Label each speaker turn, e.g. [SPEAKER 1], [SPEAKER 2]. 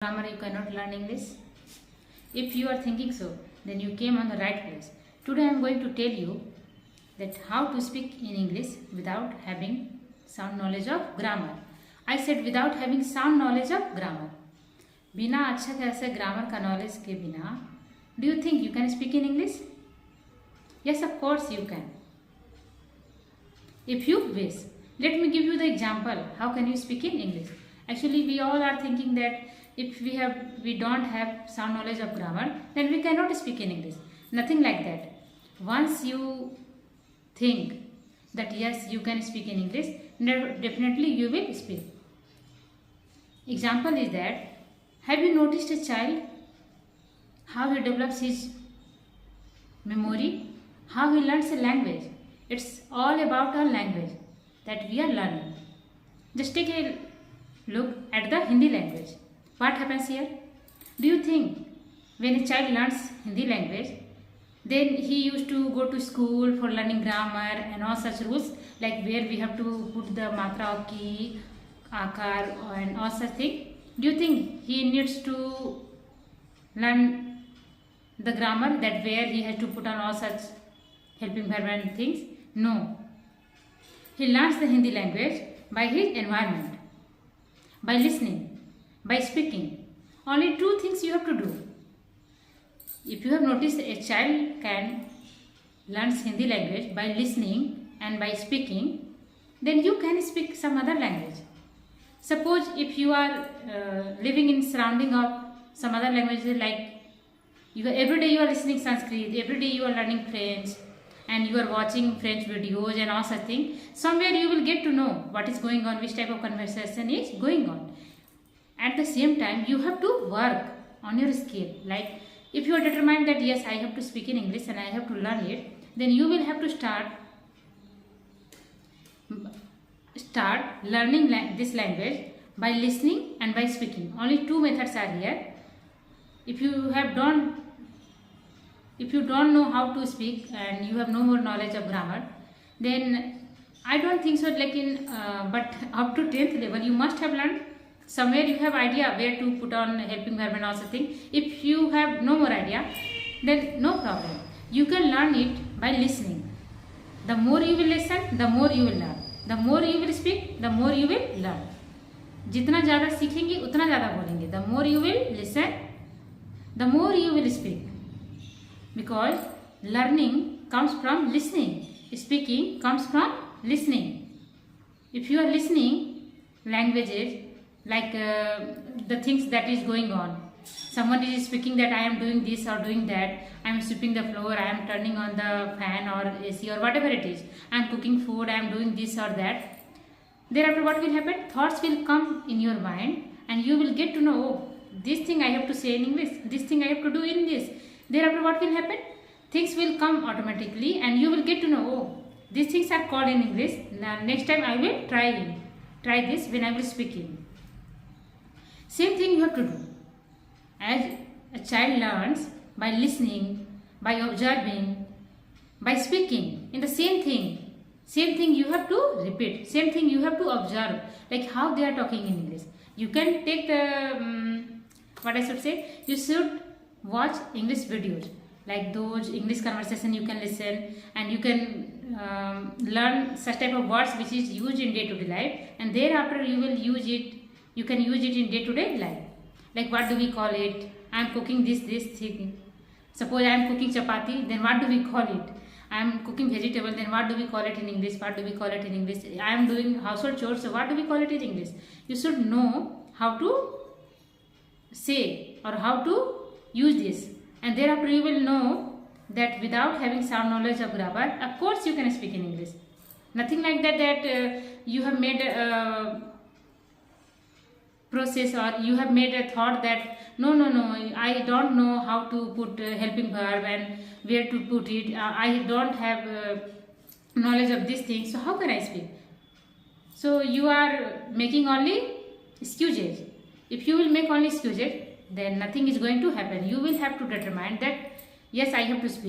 [SPEAKER 1] Grammar you cannot learn English? If you are thinking so, then you came on the right place. Today I am going to tell you that how to speak in English without having sound knowledge of grammar. I said without having sound knowledge of grammar. बिना अच्छा खासा grammar का knowledge के बिना do you think you can speak in English? Yes, of course you can. If you wish. Let me give you the example. How can you speak in English? Actually, we all are thinking that if we don't have sound knowledge of grammar, then we cannot speak in English. Nothing like that. Once you think that yes, you can speak in English, definitely you will speak. Example is that, have you noticed a child, how he develops his memory, how he learns a language? It's all about our language that we are learning. Just take a look at the Hindi language. What happens here? Do you think when a child learns Hindi language, then he used to go to school for learning grammar and all such rules, like where we have to put the matra of ki, akar and all such thing? Do you think he needs to learn the grammar, that where he has to put on all such helping verb and things? No. He learns the Hindi language by his environment, by listening, by speaking. Only two things you have to do. If you have noticed, a child can learn Hindi language by listening and by speaking, then you can speak some other language. Suppose if you are living in surrounding of some other languages, like every day you are listening Sanskrit, every day you are learning French, and you are watching French videos and all such things, somewhere you will get to know what is going on, which type of conversation is going on. At the same time, you have to work on your skill. Like if you are determined that yes, I have to speak in English and I have to learn it, then you will have to start learning this language by listening and by speaking. Only two methods are here. If you don't know how to speak and you have no more knowledge of grammar, then I don't think so. But up to 10th level, you must have learned. Somewhere you have idea where to put on helping verb and also thing. If you have no more idea, then no problem. You can learn it by listening. The more you will listen, the more you will learn. The more you will speak, the more you will learn. जितना ज़्यादा सीखेंगे उतना ज़्यादा बोलेंगे. The more you will listen, the more you will speak. Because learning comes from listening. Speaking comes from listening. If you are listening languages, like the things that is going on, someone is speaking that I am doing this or doing that, I am sweeping the floor, I am turning on the fan or AC or whatever it is, I am cooking food, I am doing this or that. Thereafter what will happen? Thoughts will come in your mind and you will get to know, oh, this thing I have to say in English, this thing I have to do in this. Thereafter what will happen? Things will come automatically and you will get to know, oh, these things are called in English. Now, next time I will try this when I will speak in. Same thing you have to do. As a child learns by listening, by observing, by speaking. In the same thing you have to repeat. Same thing you have to observe, like how they are talking in English. You can take the, you should watch English videos. Like those English conversation you can listen and you can learn such type of words which is used in day-to-day life, and thereafter you will use it. You can use it in day-to-day life. Like what do we call it? I am cooking this thing. Suppose I am cooking chapati, then what do we call it? I am cooking vegetable, then what do we call it in English? What do we call it in English? I am doing household chores, so what do we call it in English? You should know how to say or how to use this. And thereafter you will know that without having sound knowledge of grammar, of course you can speak in English. Nothing like that you have made a process or you have made a thought that no, I don't know how to put helping verb and where to put it. I don't have knowledge of this thing, so how can I speak? So you are making only excuses. If you will make only excuses, then nothing is going to happen. You will have to determine that yes, I have to speak.